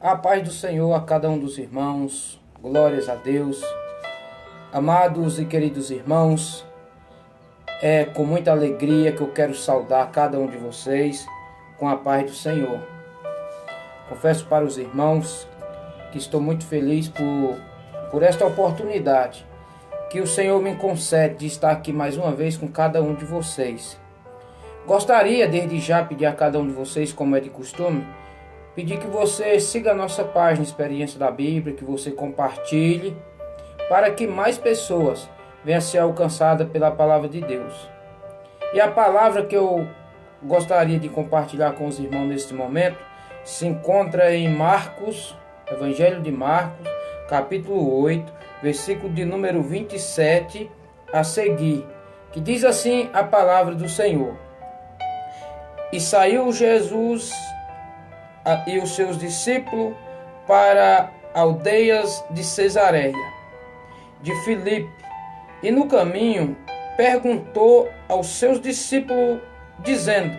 A paz do Senhor a cada um dos irmãos, glórias a Deus. Amados e queridos irmãos, é com muita alegria que eu quero saudar cada um de vocês com a paz do Senhor. Confesso para os irmãos que estou muito feliz por esta oportunidade que o Senhor me concede de estar aqui mais uma vez com cada um de vocês. Gostaria desde já pedir a cada um de vocês, como é de costume, pedir que você siga a nossa página Experiência da Bíblia, que você compartilhe, para que mais pessoas venham a ser alcançadas pela palavra de Deus. E a palavra que eu gostaria de compartilhar com os irmãos neste momento se encontra em Marcos, Evangelho de Marcos, capítulo 8, versículo de número 27 a seguir, que diz assim a palavra do Senhor. E saiu Jesus e os seus discípulos para aldeias de Cesareia, de Filipe, e no caminho perguntou aos seus discípulos, dizendo: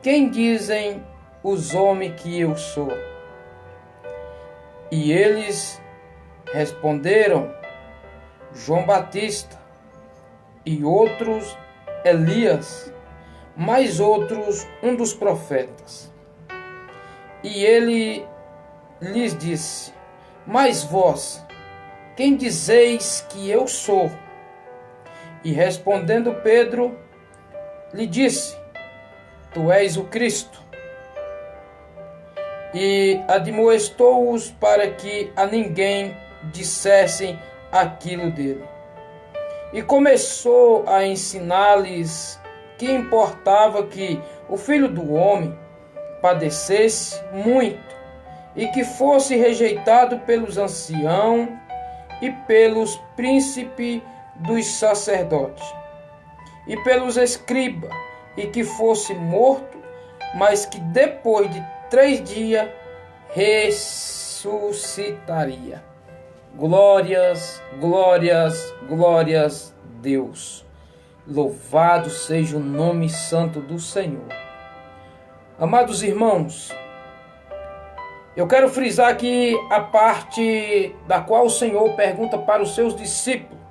Quem dizem os homens que eu sou? E eles responderam: João Batista, e outros Elias, mais outros um dos profetas. E ele lhes disse: Mas vós, quem dizeis que eu sou? E respondendo Pedro, lhe disse: Tu és o Cristo. E admoestou-os para que a ninguém dissessem aquilo dele. E começou a ensinar-lhes que importava que o Filho do Homem padecesse muito e que fosse rejeitado pelos anciãos e pelos príncipes dos sacerdotes e pelos escribas, e que fosse morto, mas que depois de 3 dias ressuscitaria. Glórias, glórias, glórias a Deus. Louvado seja o nome santo do Senhor. Amados irmãos, eu quero frisar aqui a parte da qual o Senhor pergunta para os seus discípulos,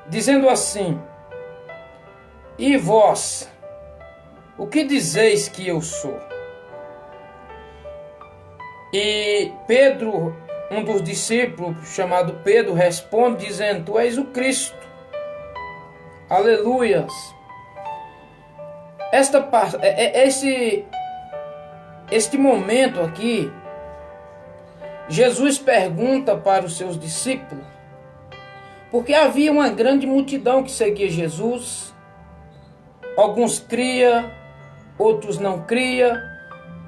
dizendo assim: E vós, o que dizeis que eu sou? E Pedro, um dos discípulos, chamado Pedro, responde dizendo: Tu és o Cristo. Aleluias. Este momento aqui, Jesus pergunta para os seus discípulos, porque havia uma grande multidão que seguia Jesus. Alguns cria, outros não cria,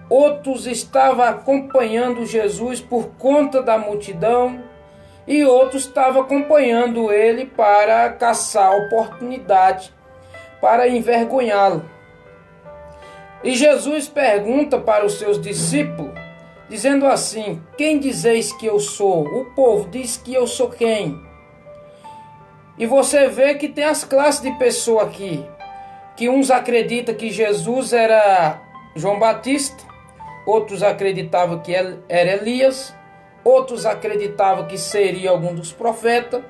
outros estavam acompanhando Jesus por conta da multidão, e outros estavam acompanhando ele para caçar oportunidade, para envergonhá-lo. E Jesus pergunta para os seus discípulos, dizendo assim: Quem dizeis que eu sou? O povo diz que eu sou quem? E você vê que tem as classes de pessoa aqui, que uns acreditam que Jesus era João Batista, outros acreditavam que era Elias, outros acreditavam que seria algum dos profetas.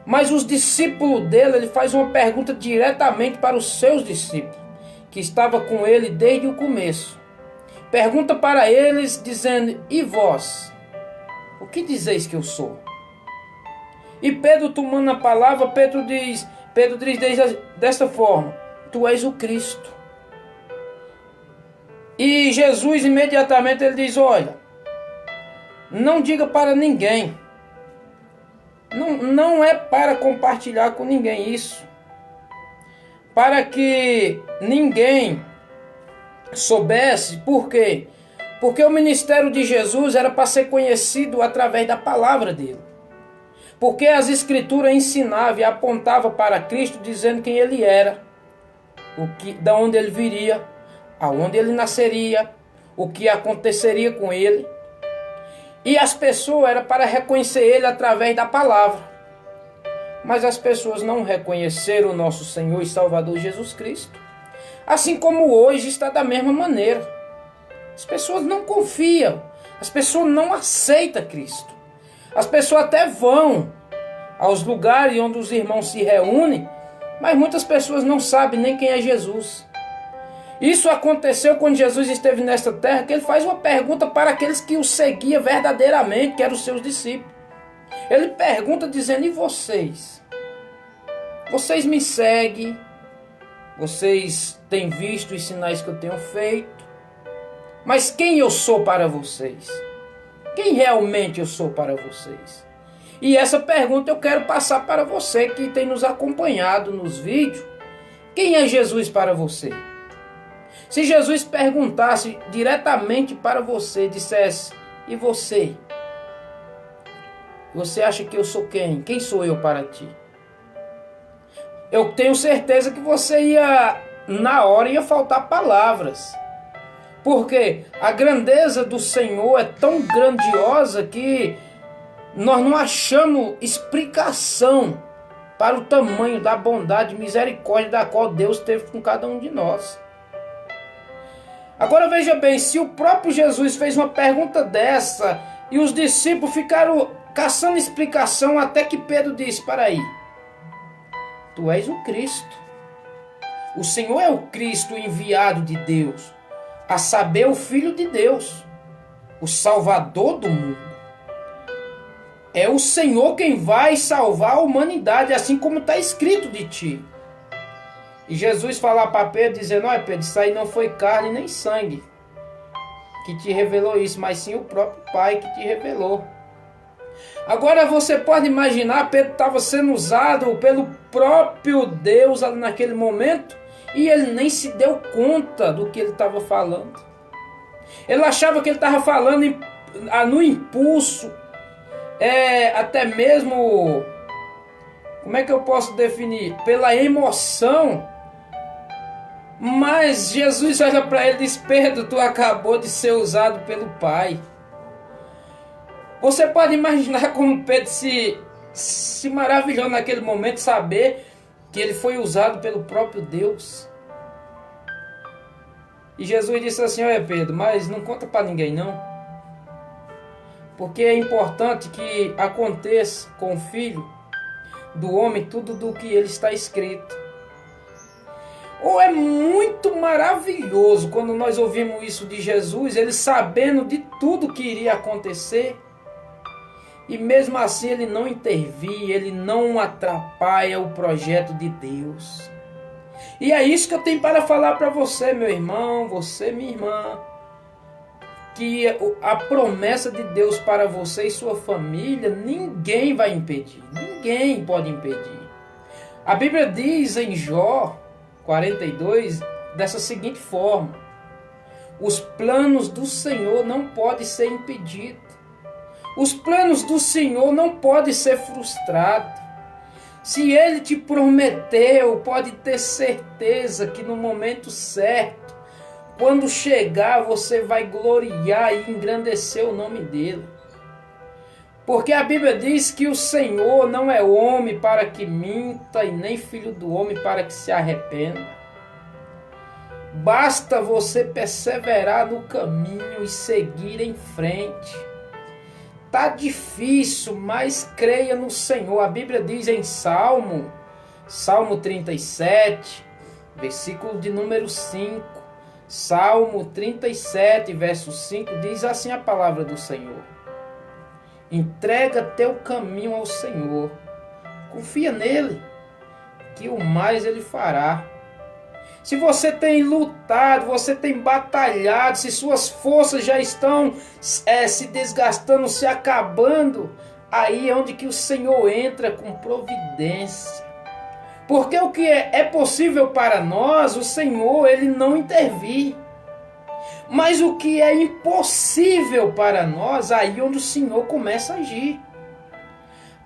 Mas os discípulos dele, ele faz uma pergunta diretamente para os seus discípulos, que estava com ele desde o começo. Pergunta para eles dizendo: E vós, o que dizeis que eu sou? E Pedro, tomando a palavra, Pedro diz desta forma: Tu és o Cristo. E Jesus imediatamente ele diz: Olha, não diga para ninguém. Não é para compartilhar com ninguém isso, para que ninguém soubesse. Por quê? Porque o ministério de Jesus era para ser conhecido através da palavra dele. Porque as escrituras ensinavam e apontavam para Cristo, dizendo quem ele era, da onde ele viria, aonde ele nasceria, o que aconteceria com ele. E as pessoas era para reconhecer ele através da palavra. Mas as pessoas não reconheceram o nosso Senhor e Salvador Jesus Cristo. Assim como hoje está da mesma maneira. As pessoas não confiam, as pessoas não aceitam Cristo. As pessoas até vão aos lugares onde os irmãos se reúnem, mas muitas pessoas não sabem nem quem é Jesus. Isso aconteceu quando Jesus esteve nesta terra, que ele faz uma pergunta para aqueles que o seguiam verdadeiramente, que eram os seus discípulos. Ele pergunta dizendo: e vocês? Vocês me seguem? Vocês têm visto os sinais que eu tenho feito? Mas quem eu sou para vocês? Quem realmente eu sou para vocês? E essa pergunta eu quero passar para você que tem nos acompanhado nos vídeos. Quem é Jesus para você? Se Jesus perguntasse diretamente para você, dissesse: e você? Você acha que eu sou quem? Quem sou eu para ti? Eu tenho certeza que você na hora ia faltar palavras. Porque a grandeza do Senhor é tão grandiosa que nós não achamos explicação para o tamanho da bondade e misericórdia da qual Deus teve com cada um de nós. Agora veja bem, se o próprio Jesus fez uma pergunta dessa e os discípulos ficaram caçando explicação até que Pedro disse: para aí, tu és o Cristo. O Senhor é o Cristo enviado de Deus, a saber, o Filho de Deus, o Salvador do mundo. É o Senhor quem vai salvar a humanidade, assim como está escrito de ti. E Jesus fala para Pedro, dizendo: olha Pedro, isso aí não foi carne nem sangue que te revelou isso, mas sim o próprio Pai que te revelou. Agora você pode imaginar, Pedro estava sendo usado pelo próprio Deus ali naquele momento, e ele nem se deu conta do que ele estava falando. Ele achava que ele estava falando no impulso, até mesmo, como é que eu posso definir? Pela emoção. Mas Jesus olha para ele e diz: Pedro, tu acabou de ser usado pelo Pai. Você pode imaginar como Pedro se maravilhou naquele momento, saber que ele foi usado pelo próprio Deus. E Jesus disse assim: olha Pedro, mas não conta para ninguém não. Porque é importante que aconteça com o Filho do homem tudo do que ele está escrito. Ou é muito maravilhoso quando nós ouvimos isso de Jesus, ele sabendo de tudo que iria acontecer, e mesmo assim ele não intervir, ele não atrapalha o projeto de Deus. E é isso que eu tenho para falar para você, meu irmão, você, minha irmã, que a promessa de Deus para você e sua família, ninguém vai impedir, ninguém pode impedir. A Bíblia diz em Jó 42, dessa seguinte forma: os planos do Senhor não podem ser impedidos. Os planos do Senhor não podem ser frustrados. Se Ele te prometeu, pode ter certeza que no momento certo, quando chegar, você vai gloriar e engrandecer o nome dEle. Porque a Bíblia diz que o Senhor não é homem para que minta, e nem filho do homem para que se arrependa. Basta você perseverar no caminho e seguir em frente. Tá difícil, mas creia no Senhor. A Bíblia diz em Salmo 37, versículo de número 5. Salmo 37, verso 5, diz assim a palavra do Senhor: entrega teu caminho ao Senhor, confia nele, que o mais ele fará. Se você tem lutado, você tem batalhado, se suas forças já estão se desgastando, se acabando, aí é onde que o Senhor entra com providência. Porque o que é possível para nós, o Senhor, Ele não intervir. Mas o que é impossível para nós, aí onde o Senhor começa a agir.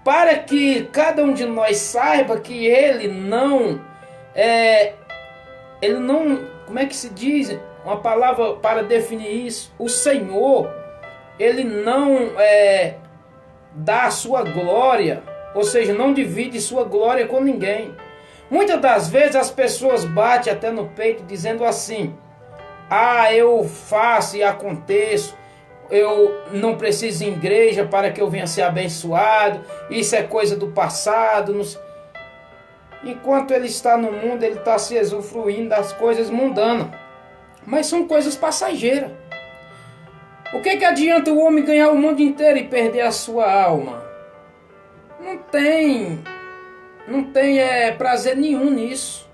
Para que cada um de nós saiba que Ele não, como é que se diz? Uma palavra para definir isso. O Senhor, Ele não dá a sua glória, ou seja, não divide sua glória com ninguém. Muitas das vezes as pessoas batem até no peito dizendo assim: eu faço e aconteço, eu não preciso ir em igreja para que eu venha ser abençoado, isso é coisa do passado. Enquanto ele está no mundo, ele está se usufruindo das coisas mundanas, mas são coisas passageiras. O que adianta o homem ganhar o mundo inteiro e perder a sua alma? Não tem prazer nenhum nisso.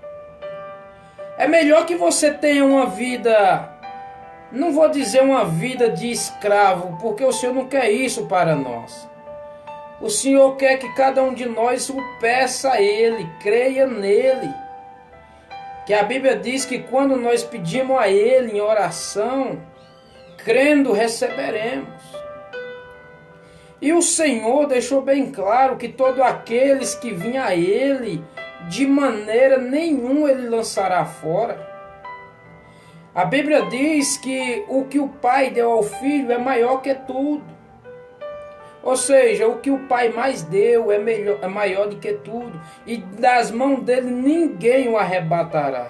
É melhor que você tenha uma vida, não vou dizer uma vida de escravo, porque o Senhor não quer isso para nós. O Senhor quer que cada um de nós o peça a Ele, creia nele. Que a Bíblia diz que quando nós pedimos a Ele em oração, crendo receberemos. E o Senhor deixou bem claro que todos aqueles que vinham a Ele, de maneira nenhuma Ele lançará fora. A Bíblia diz que o que o Pai deu ao Filho é maior que tudo. Ou seja, o que o Pai mais deu é maior do que tudo. E das mãos dele ninguém o arrebatará.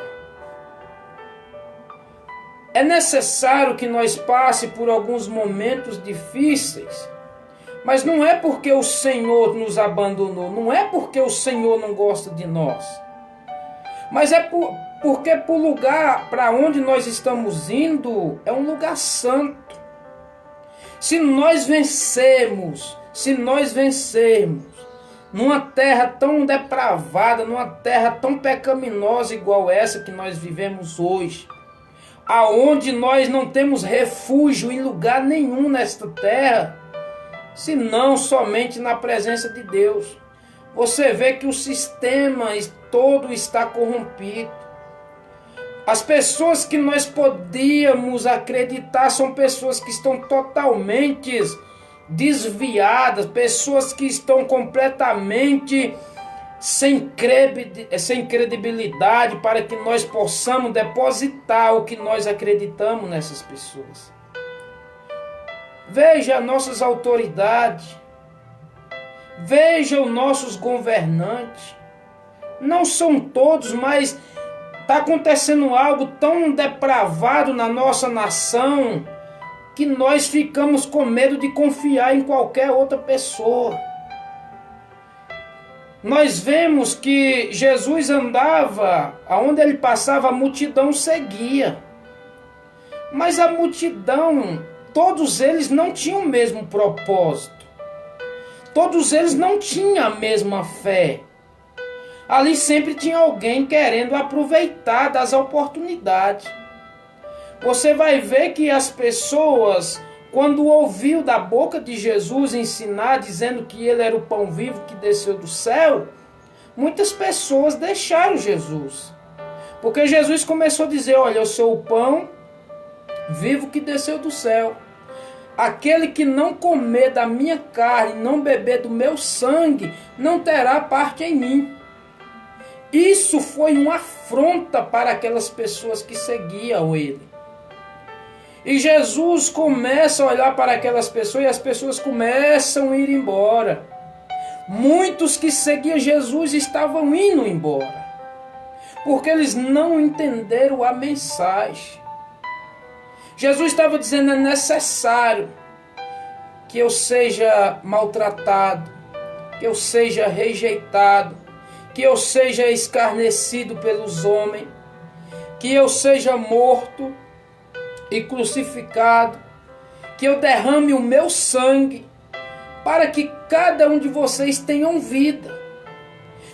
É necessário que nós passe por alguns momentos difíceis. Mas não é porque o Senhor nos abandonou. Não é porque o Senhor não gosta de nós. Mas é porque o lugar para onde nós estamos indo é um lugar santo. Se nós vencermos numa terra tão depravada, numa terra tão pecaminosa igual essa que nós vivemos hoje, aonde nós não temos refúgio em lugar nenhum nesta terra, senão somente na presença de Deus. Você vê que o sistema todo está corrompido. As pessoas que nós podíamos acreditar são pessoas que estão totalmente desviadas, pessoas que estão completamente sem credibilidade para que nós possamos depositar o que nós acreditamos nessas pessoas. Veja nossas autoridades, veja os nossos governantes. Não são todos, mas está acontecendo algo tão depravado na nossa nação que nós ficamos com medo de confiar em qualquer outra pessoa. Nós vemos que Jesus andava, aonde ele passava, a multidão seguia. Mas a multidão, todos eles não tinham o mesmo propósito. Todos eles não tinham a mesma fé. Ali sempre tinha alguém querendo aproveitar das oportunidades. Você vai ver que as pessoas, quando ouviu da boca de Jesus ensinar, dizendo que ele era o pão vivo que desceu do céu, muitas pessoas deixaram Jesus. Porque Jesus começou a dizer, olha, eu sou o pão vivo que desceu do céu. Aquele que não comer da minha carne, não beber do meu sangue, não terá parte em mim. Isso foi uma afronta para aquelas pessoas que seguiam ele. E Jesus começa a olhar para aquelas pessoas e as pessoas começam a ir embora. Muitos que seguiam Jesus estavam indo embora, porque eles não entenderam a mensagem. Jesus estava dizendo, é necessário que eu seja maltratado, que eu seja rejeitado, que eu seja escarnecido pelos homens, que eu seja morto e crucificado, que eu derrame o meu sangue, para que cada um de vocês tenham vida.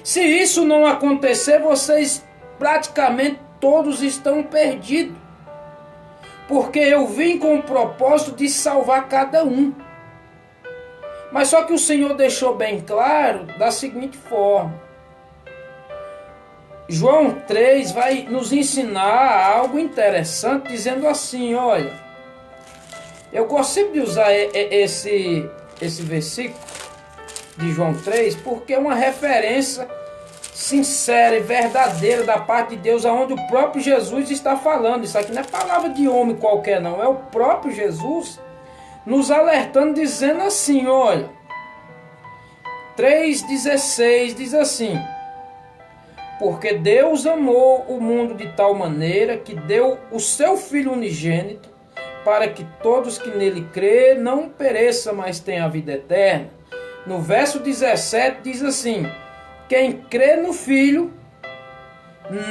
Se isso não acontecer, vocês praticamente todos estão perdidos, porque eu vim com o propósito de salvar cada um. Mas só que o Senhor deixou bem claro da seguinte forma. João 3 vai nos ensinar algo interessante, dizendo assim, olha, eu gosto sempre de usar esse versículo de João 3, porque é uma referência sincera e verdadeira da parte de Deus, aonde o próprio Jesus está falando. Isso aqui não é palavra de homem qualquer não, é o próprio Jesus nos alertando, dizendo assim, olha, 3,16 diz assim, Porque Deus amou o mundo de tal maneira que deu o seu Filho unigênito, para que todos que nele crê não pereçam, mas tenham a vida eterna. No verso 17 diz assim: quem crê no Filho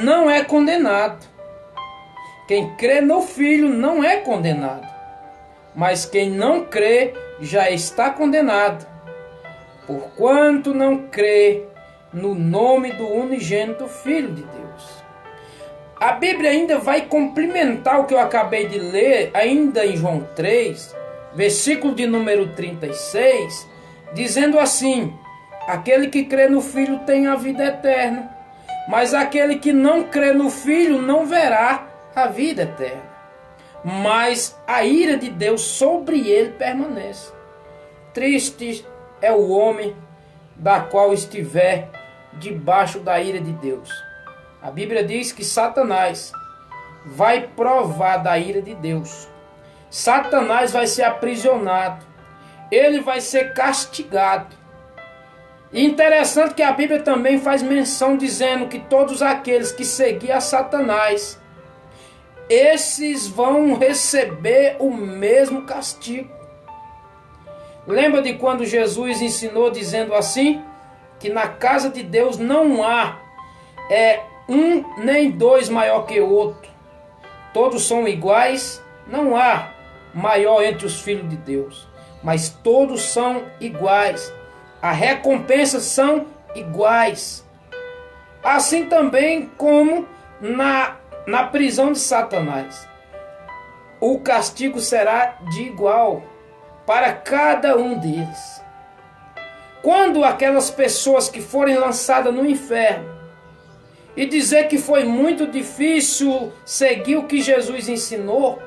não é condenado. Quem crê no Filho não é condenado, mas quem não crê já está condenado, porquanto não crê no nome do unigênito Filho de Deus. A Bíblia ainda vai complementar o que eu acabei de ler, ainda em João 3, versículo de número 36, dizendo assim: aquele que crê no Filho tem a vida eterna, mas aquele que não crê no Filho não verá a vida eterna, mas a ira de Deus sobre ele permanece. Triste é o homem da qual estiver debaixo da ira de Deus. A Bíblia diz que Satanás vai provar da ira de Deus. Satanás vai ser aprisionado. Ele vai ser castigado. E interessante que a Bíblia também faz menção dizendo que todos aqueles que seguiam a Satanás, esses vão receber o mesmo castigo. Lembra de quando Jesus ensinou dizendo assim? Que na casa de Deus não há um nem dois maior que o outro. Todos são iguais, não há maior entre os filhos de Deus, mas todos são iguais. As recompensas são iguais. Assim também como na prisão de Satanás. O castigo será de igual para cada um deles. Quando aquelas pessoas que forem lançadas no inferno e dizer que foi muito difícil seguir o que Jesus ensinou,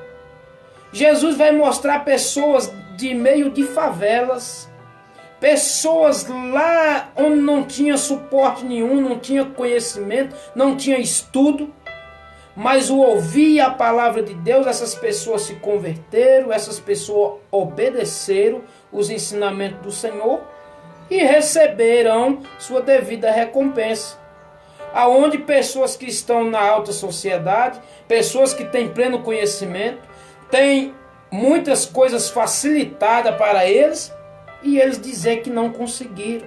Jesus vai mostrar pessoas de meio de favelas, pessoas lá onde não tinha suporte nenhum, não tinha conhecimento, não tinha estudo, mas o ouvir a palavra de Deus, essas pessoas se converteram, essas pessoas obedeceram os ensinamentos do Senhor e receberão sua devida recompensa. Aonde pessoas que estão na alta sociedade, pessoas que têm pleno conhecimento, têm muitas coisas facilitadas para eles, e eles dizer que não conseguiram.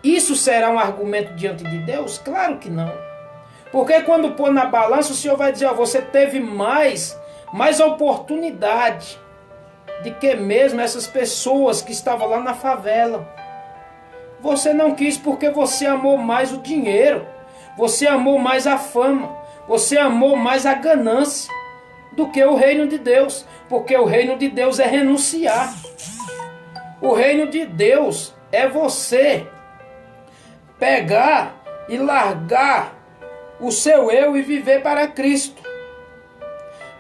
Isso será um argumento diante de Deus? Claro que não. Porque quando pôr na balança, o Senhor vai dizer: você teve mais oportunidade do que mesmo essas pessoas que estavam lá na favela. Você não quis porque você amou mais o dinheiro, você amou mais a fama, você amou mais a ganância do que o reino de Deus. Porque o reino de Deus é renunciar. O reino de Deus é você pegar e largar o seu eu e viver para Cristo.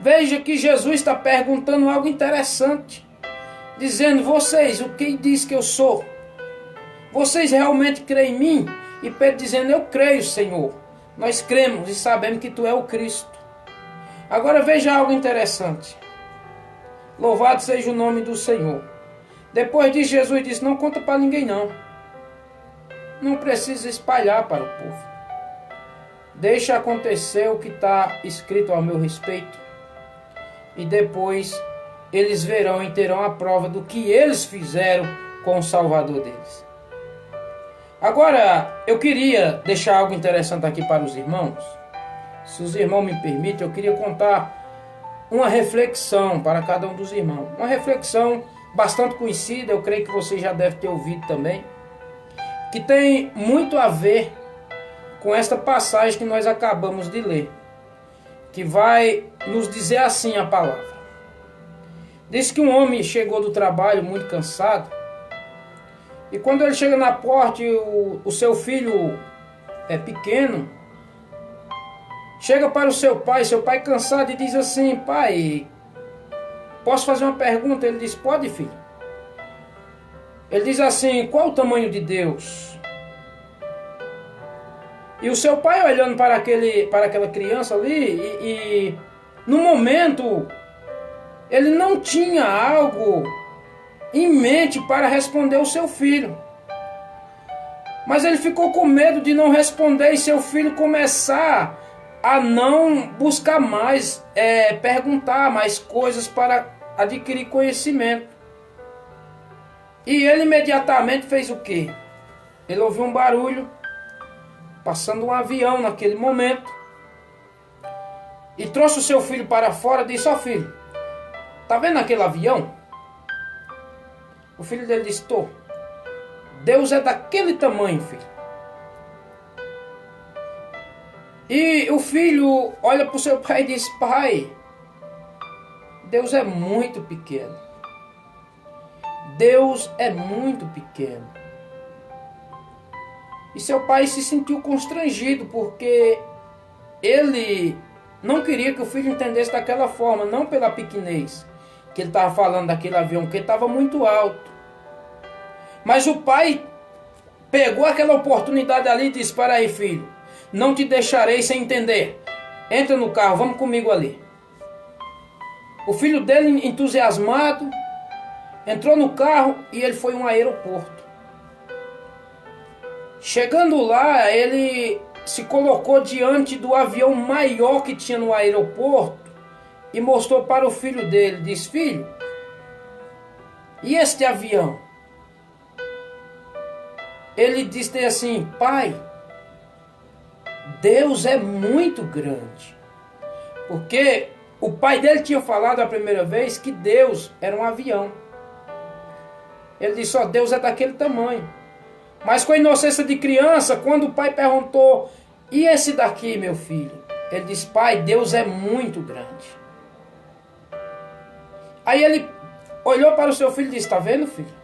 Veja que Jesus está perguntando algo interessante, dizendo: vocês, o que diz que eu sou? Vocês realmente creem em mim? E Pedro dizendo: eu creio, Senhor. Nós cremos e sabemos que tu é o Cristo. Agora veja algo interessante. Louvado seja o nome do Senhor. Depois disso, Jesus disse: não conta para ninguém não. Não precisa espalhar para o povo. Deixa acontecer o que está escrito ao meu respeito. E depois eles verão e terão a prova do que eles fizeram com o Salvador deles. Agora, eu queria deixar algo interessante aqui para os irmãos. Se os irmãos me permitem, eu queria contar uma reflexão para cada um dos irmãos. Uma reflexão bastante conhecida, eu creio que você já deve ter ouvido também, que tem muito a ver com esta passagem que nós acabamos de ler, que vai nos dizer assim a palavra. Diz que um homem chegou do trabalho muito cansado, e quando ele chega na porta, o seu filho é pequeno, chega para o seu pai cansado, e diz assim: pai, posso fazer uma pergunta? Ele diz: pode, filho. Ele diz assim: qual o tamanho de Deus? E o seu pai olhando para aquela criança ali, e no momento ele não tinha algo em mente para responder ao seu filho. Mas ele ficou com medo de não responder e seu filho começar a não buscar mais, perguntar mais coisas para adquirir conhecimento. E ele imediatamente fez o quê? Ele ouviu um barulho, passando um avião naquele momento, e trouxe o seu filho para fora e disse: ó filho, tá vendo aquele avião? O filho dele disse: tô. Deus é daquele tamanho, filho. E o filho olha para o seu pai e diz: pai, Deus é muito pequeno. Deus é muito pequeno. E seu pai se sentiu constrangido, porque ele não queria que o filho entendesse daquela forma, não pela pequenez que ele estava falando daquele avião, que estava muito alto. Mas o pai pegou aquela oportunidade ali e disse: para aí, filho, não te deixarei sem entender. Entra no carro, vamos comigo ali. O filho dele, entusiasmado, entrou no carro e ele foi a um aeroporto. Chegando lá, ele se colocou diante do avião maior que tinha no aeroporto e mostrou para o filho dele. Disse: filho, e este avião? Ele disse assim: pai, Deus é muito grande. Porque o pai dele tinha falado a primeira vez que Deus era um avião. Ele disse: ó, Deus é daquele tamanho. Mas com a inocência de criança, quando o pai perguntou: e esse daqui, meu filho? Ele disse: pai, Deus é muito grande. Aí ele olhou para o seu filho e disse: está vendo, filho?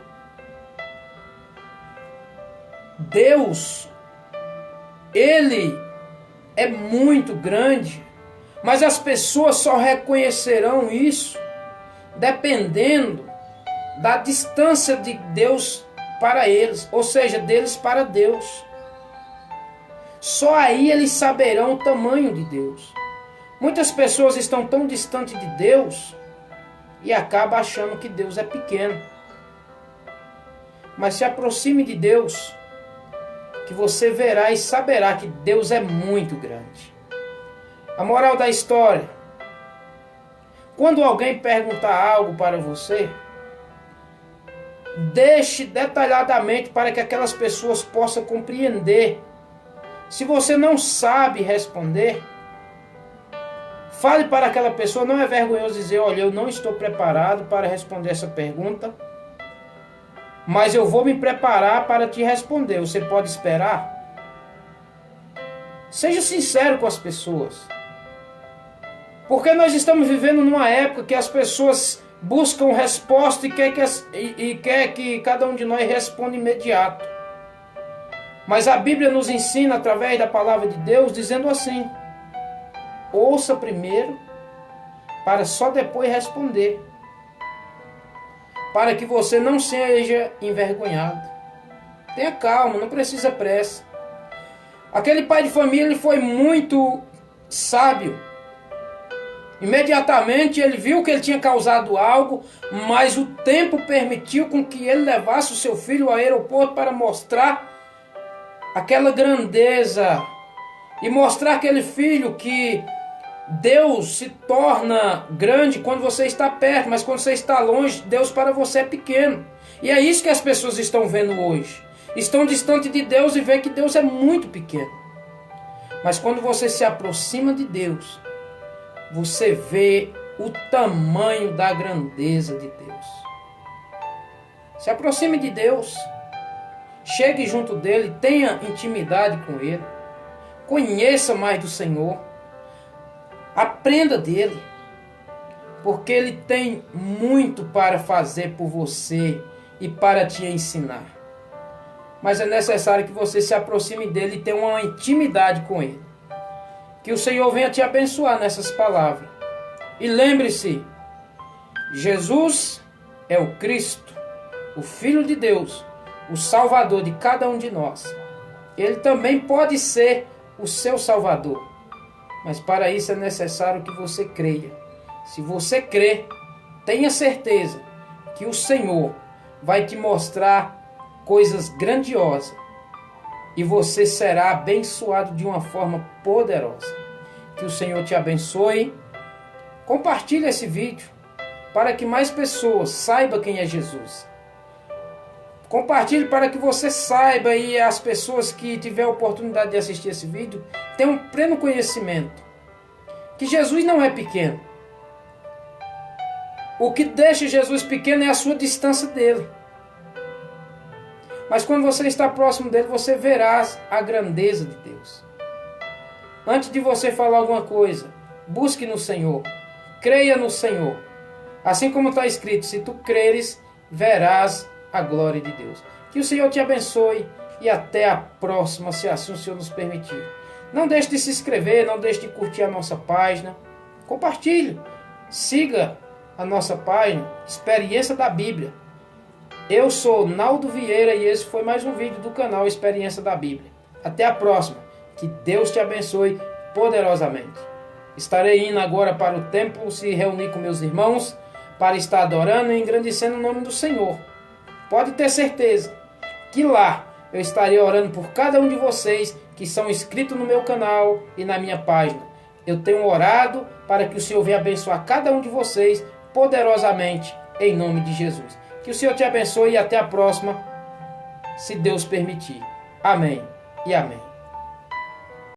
Deus, Ele é muito grande, mas as pessoas só reconhecerão isso dependendo da distância de Deus para eles, ou seja, deles para Deus. Só aí eles saberão o tamanho de Deus. Muitas pessoas estão tão distantes de Deus e acabam achando que Deus é pequeno. Mas se aproxime de Deus, que você verá e saberá que Deus é muito grande. A moral da história: quando alguém perguntar algo para você, deixe detalhadamente para que aquelas pessoas possam compreender. Se você não sabe responder, fale para aquela pessoa. Não é vergonhoso dizer: olha, eu não estou preparado para responder essa pergunta, mas eu vou me preparar para te responder. Você pode esperar? Seja sincero com as pessoas. Porque nós estamos vivendo numa época que as pessoas buscam resposta e quer que cada um de nós responda imediato. Mas a Bíblia nos ensina através da palavra de Deus dizendo assim: ouça primeiro para só depois responder, para que você não seja envergonhado. Tenha calma, não precisa pressa. Aquele pai de família, ele foi muito sábio. Imediatamente ele viu que ele tinha causado algo, mas o tempo permitiu com que ele levasse o seu filho ao aeroporto para mostrar aquela grandeza e mostrar aquele filho que Deus se torna grande quando você está perto, mas quando você está longe, Deus para você é pequeno. E é isso que as pessoas estão vendo hoje. Estão distante de Deus e veem que Deus é muito pequeno. Mas quando você se aproxima de Deus, você vê o tamanho da grandeza de Deus. Se aproxime de Deus. Chegue junto dele, tenha intimidade com ele. Conheça mais do Senhor. Aprenda dele, porque ele tem muito para fazer por você e para te ensinar. Mas é necessário que você se aproxime dele e tenha uma intimidade com ele. Que o Senhor venha te abençoar nessas palavras. E lembre-se, Jesus é o Cristo, o Filho de Deus, o Salvador de cada um de nós. Ele também pode ser o seu Salvador. Mas para isso é necessário que você creia. Se você crer, tenha certeza que o Senhor vai te mostrar coisas grandiosas e você será abençoado de uma forma poderosa. Que o Senhor te abençoe. Compartilhe esse vídeo para que mais pessoas saibam quem é Jesus. Compartilhe para que você saiba e as pessoas que tiverem a oportunidade de assistir esse vídeo tenham um pleno conhecimento que Jesus não é pequeno. O que deixa Jesus pequeno é a sua distância dele. Mas quando você está próximo dele, você verá a grandeza de Deus. Antes de você falar alguma coisa, busque no Senhor. Creia no Senhor. Assim como está escrito, se tu creres, verás a glória de Deus. Que o Senhor te abençoe e até a próxima, se assim o Senhor nos permitir. Não deixe de se inscrever, não deixe de curtir a nossa página. Compartilhe. Siga a nossa página, Experiência da Bíblia. Eu sou Naldo Vieira e esse foi mais um vídeo do canal Experiência da Bíblia. Até a próxima. Que Deus te abençoe poderosamente. Estarei indo agora para o templo se reunir com meus irmãos para estar adorando e engrandecendo o nome do Senhor. Pode ter certeza que lá eu estarei orando por cada um de vocês que são inscritos no meu canal e na minha página. Eu tenho orado para que o Senhor venha abençoar cada um de vocês poderosamente em nome de Jesus. Que o Senhor te abençoe e até a próxima, se Deus permitir. Amém e amém.